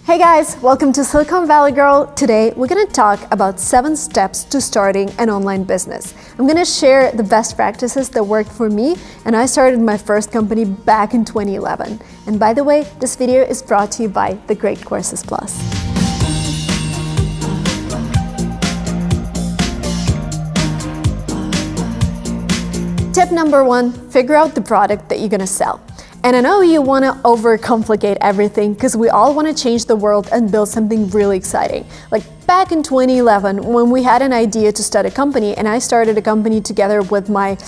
Hey guys, welcome to Silicon Valley Girl. Today we're going to talk about 7 steps to starting an online business. I'm going to share the best practices that worked for me, and I started my first company back in 2011. And by the way, this video is brought to you by The Great Courses Plus. Tip number 1, figure out the product that you're going to sell. And I know you want to overcomplicate everything because we all want to change the world and build something really exciting. Like back in 2011, when we had an idea to start a company, and I started a company together with my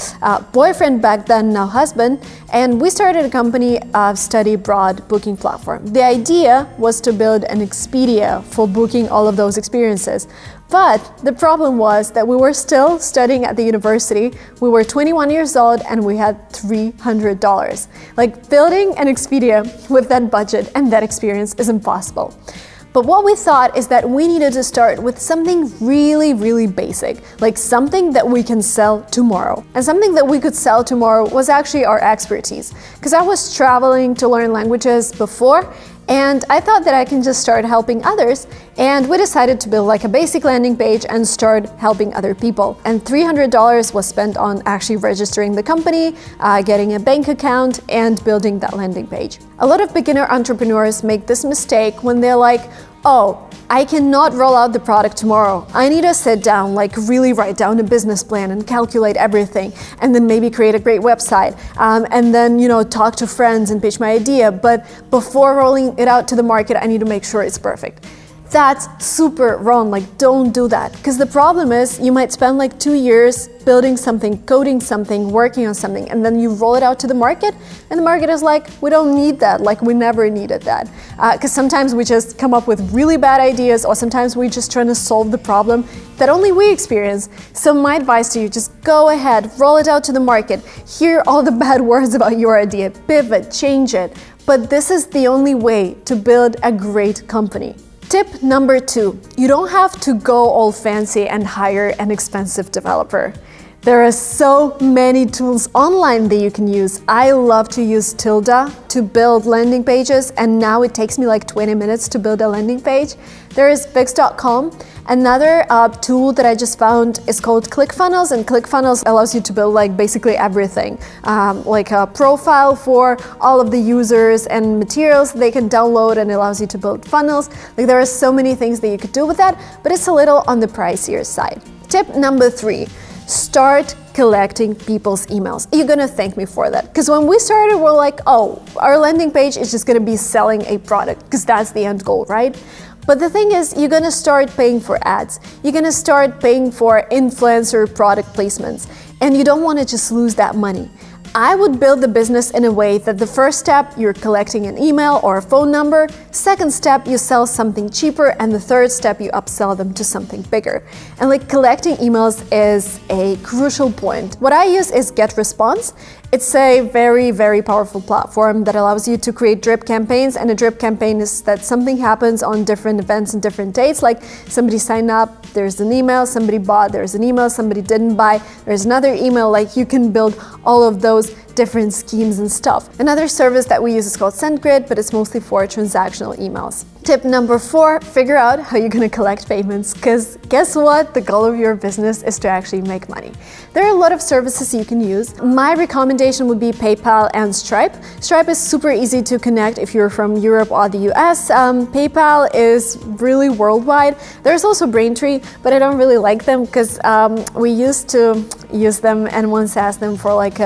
boyfriend back then, now husband, and we started a company of study abroad booking platform. The idea was to build an Expedia for booking all of those experiences. But the problem was that we were still studying at the university, we were 21 years old, and we had $300. Like, building an Expedia with that budget and that experience is impossible. But what we thought is that we needed to start with something really basic, like something that we can sell tomorrow. And something that we could sell tomorrow was actually our expertise. Because I was traveling to learn languages before, and I thought that I can just start helping others, and we decided to build like a basic landing page and start helping other people. And $300 was spent on actually registering the company, getting a bank account, and building that landing page. A lot of beginner entrepreneurs make this mistake when they're like, oh, I cannot roll out the product tomorrow. I need to sit down, like really write down a business plan and calculate everything, and then maybe create a great website, and then, talk to friends and pitch my idea. But before rolling it out to the market, I need to make sure it's perfect. That's super wrong. Like, don't do that. Because the problem is you might spend like 2 years building something, coding something, working on something, and then you roll it out to the market, and the market is like, we don't need that. Like, we never needed that. Because sometimes we just come up with really bad ideas, or sometimes we're just trying to solve the problem that only we experience. So my advice to you, just go ahead, roll it out to the market, hear all the bad words about your idea, pivot, change it. But this is the only way to build a great company. Tip number 2, you don't have to go all fancy and hire an expensive developer. There are so many tools online that you can use. I love to use Tilda to build landing pages, and now it takes me like 20 minutes to build a landing page. There is Wix.com. Another tool that I just found is called ClickFunnels, and ClickFunnels allows you to build like basically everything, like a profile for all of the users and materials they can download, and allows you to build funnels. Like, there are so many things that you could do with that, but it's a little on the pricier side. Tip number 3, start collecting people's emails. You're gonna thank me for that. Because when we started, we're like, oh, our landing page is just gonna be selling a product, because that's the end goal, right? But the thing is, you're gonna start paying for ads. You're gonna start paying for influencer product placements. And you don't wanna just lose that money. I would build the business in a way that the first step, you're collecting an email or a phone number. Second step, you sell something cheaper. And the third step, you upsell them to something bigger. And like, collecting emails is a crucial point. What I use is GetResponse. It's a very powerful platform that allows you to create drip campaigns. And a drip campaign is that something happens on different events and different dates. Like, somebody signed up, there's an email, somebody bought, there's an email, somebody didn't buy, there's another email. Like, you can build all of those different schemes and stuff. Another service that we use is called SendGrid, but it's mostly for transactional emails. Tip number 4, figure out how you're gonna collect payments, because guess what? The goal of your business is to actually make money. There are a lot of services you can use. My recommendation would be PayPal and Stripe. Stripe is super easy to connect if you're from Europe or the US. PayPal is really worldwide. There's also Braintree, but I don't really like them because we used to use them and once asked them for like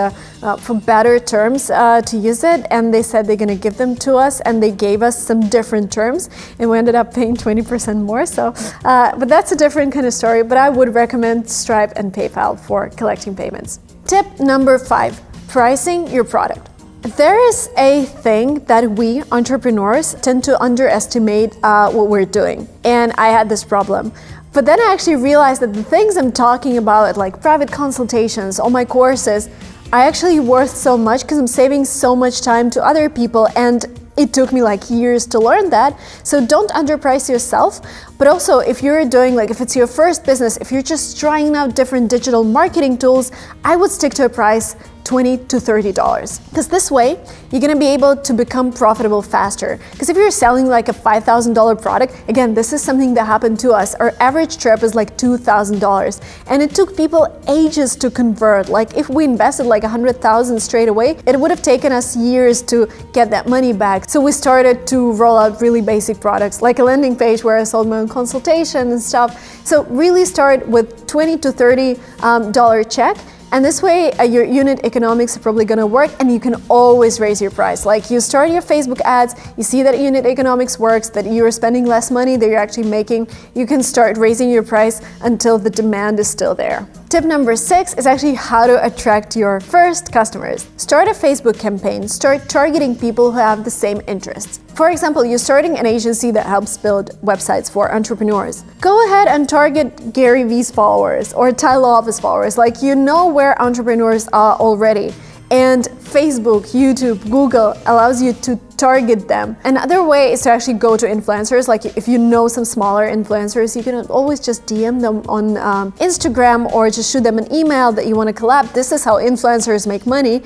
for better terms to use it, and they said they're gonna give them to us, and they gave us some different terms, and we ended up paying 20% more. So, but that's a different kind of story. But I would recommend Stripe and PayPal for collecting payments. Tip number 5, pricing your product. There is a thing that we entrepreneurs tend to underestimate what we're doing, and I had this problem. But then I actually realized that the things I'm talking about, like private consultations, all my courses, are actually worth so much because I'm saving so much time to other people, and it took me like years to learn that. So don't underprice yourself. But also, if you're doing, like, if it's your first business, if you're just trying out different digital marketing tools, I would stick to a price $20 to $30. Because this way, you're gonna be able to become profitable faster. Because if you're selling like a $5,000 product, again, this is something that happened to us. Our average trip is like $2,000. And it took people ages to convert. Like if we invested like 100,000 straight away, it would have taken us years to get that money back. So we started to roll out really basic products, like a landing page where I sold my own consultation and stuff. So really start with $20 to $30 check. And this way, your unit economics are probably gonna work, and you can always raise your price. Like you start your Facebook ads, you see that unit economics works, that you're spending less money that you're actually making, you can start raising your price until the demand is still there. Tip number 6 is actually how to attract your first customers. Start a Facebook campaign, start targeting people who have the same interests. For example, you're starting an agency that helps build websites for entrepreneurs. Go ahead and target Gary Vee's followers or Tai Lopez followers, like you know where entrepreneurs are already. And Facebook, YouTube, Google allows you to target them. Another way is to actually go to influencers. Like if you know some smaller influencers, you can always just DM them on Instagram or just shoot them an email that you want to collab. This is how influencers make money.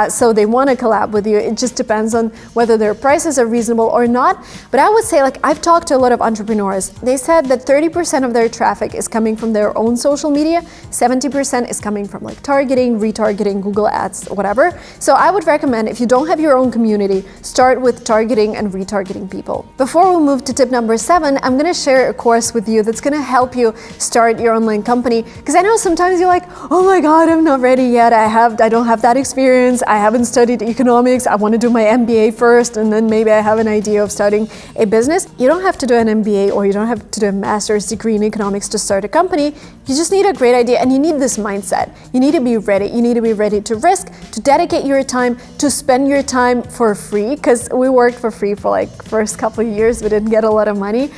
So they want to collab with you. It just depends on whether their prices are reasonable or not. But I would say, like, I've talked to a lot of entrepreneurs. They said that 30% of their traffic is coming from their own social media, 70% is coming from like targeting, retargeting, Google Ads, whatever. So I would recommend, if you don't have your own community, start with targeting and retargeting people. Before we move to tip number 7, I'm gonna share a course with you that's gonna help you start your online company. Because I know sometimes you're like, oh my God, I'm not ready yet. I don't have that experience. I haven't studied economics. I want to do my MBA first, and then maybe I have an idea of starting a business. You don't have to do an MBA or you don't have to do a master's degree in economics to start a company. You just need a great idea, and you need this mindset. You need to be ready. You need to be ready to risk, to dedicate your time, to spend your time for free, because we worked for free for like first couple of years. We didn't get a lot of money.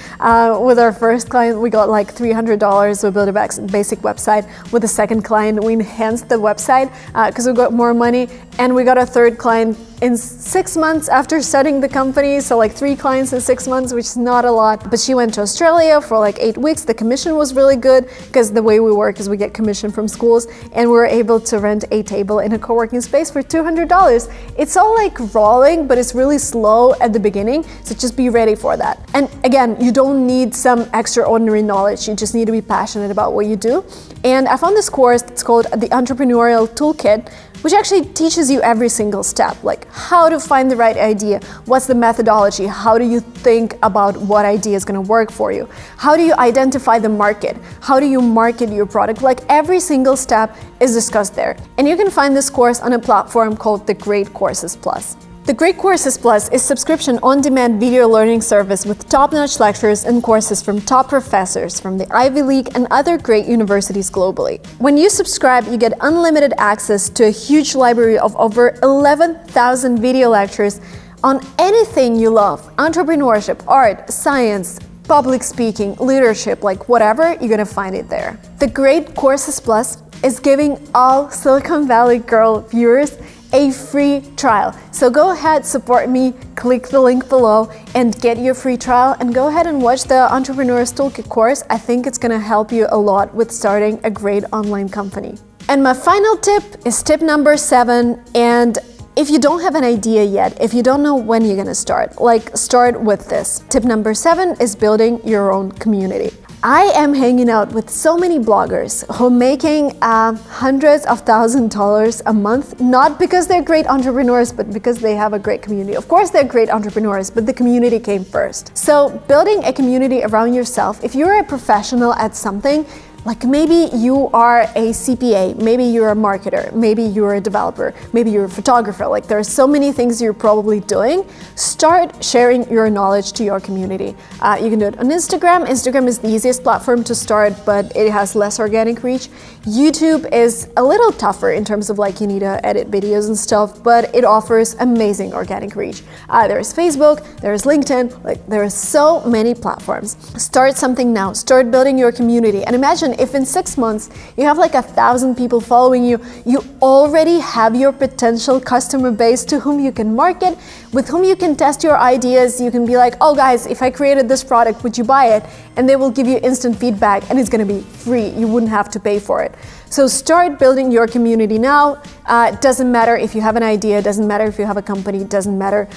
With our first client, we got like $300. We built a basic website. With the second client, we enhanced the website because we got more money, and we got a third client in 6 months after starting the company. So like 3 clients in 6 months, which is not a lot. But she went to Australia for like 8 weeks. The commission was really good because the way we work is we get commission from schools, and we're able to rent a table in a co-working space for $200. It's all like rolling, but it's really slow at the beginning. So just be ready for that. And again, you don't need some extraordinary knowledge. You just need to be passionate about what you do. And I found this course, it's called the Entrepreneurial Toolkit, which actually teaches you every single step, like how to find the right idea, what's the methodology, how do you think about what idea is going to work for you, how do you identify the market, how do you market your product, like every single step is discussed there. And you can find this course on a platform called the Great Courses Plus. The Great Courses Plus is subscription on-demand video learning service with top-notch lectures and courses from top professors from the Ivy League and other great universities globally. When you subscribe, you get unlimited access to a huge library of over 11,000 video lectures on anything you love: entrepreneurship, art, science, public speaking, leadership, like whatever, you're gonna find it there. The Great Courses Plus is giving all Silicon Valley Girl viewers a free trial. So go ahead, support me, click the link below and get your free trial, and go ahead and watch the Entrepreneur's Toolkit course. I think it's gonna help you a lot with starting a great online company. And my final tip is tip number 7, and if you don't have an idea yet, if you don't know when you're gonna start, like start with this. Tip number 7 is building your own community. I am hanging out with so many bloggers who are making hundreds of thousands of dollars a month, not because they're great entrepreneurs, but because they have a great community. Of course, they're great entrepreneurs, but the community came first. So building a community around yourself, if you're a professional at something, like maybe you are a CPA, maybe you're a marketer, maybe you're a developer, maybe you're a photographer, like there are so many things you're probably doing. Start sharing your knowledge to your community. You can do it on Instagram. Instagram is the easiest platform to start, but it has less organic reach. YouTube is a little tougher in terms of like you need to edit videos and stuff, but it offers amazing organic reach. There's Facebook, there's LinkedIn, like there are so many platforms. Start something now, start building your community, and imagine imagine if in 6 months you have like 1,000 people following you, you already have your potential customer base to whom you can market, with whom you can test your ideas. You can be like, oh guys, if I created this product, would you buy it? And they will give you instant feedback, and it's gonna be free. You wouldn't have to pay for it. So start building your community now. It doesn't matter if you have an idea, it doesn't matter if you have a company, it doesn't matter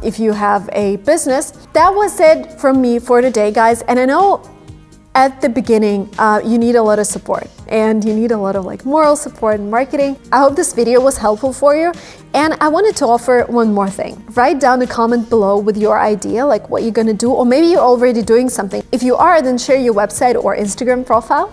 if you have a business. That was it from me for today, guys. And I know at the beginning, you need a lot of support and you need a lot of like moral support and marketing. I hope this video was helpful for you. And I wanted to offer one more thing. Write down a comment below with your idea, like what you're gonna do, or maybe you're already doing something. If you are, then share your website or Instagram profile.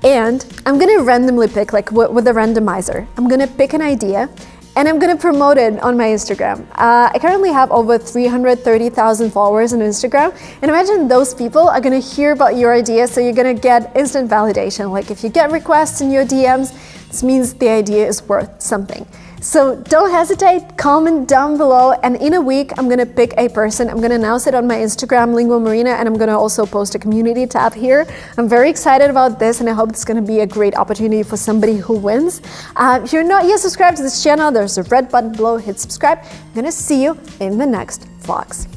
And I'm gonna randomly pick, like with a randomizer, I'm gonna pick an idea and I'm gonna promote it on my Instagram. I currently have over 330,000 followers on Instagram, and imagine those people are gonna hear about your idea, so you're gonna get instant validation. Like if you get requests in your DMs, this means the idea is worth something. So don't hesitate, comment down below, and in a week I'm gonna pick a person. I'm gonna announce it on my Instagram, Lingua Marina, and I'm gonna also post a community tab here. I'm very excited about this, and I hope it's gonna be a great opportunity for somebody who wins. If you're not yet subscribed to this channel, there's a red button below, hit subscribe. I'm gonna see you in the next vlogs.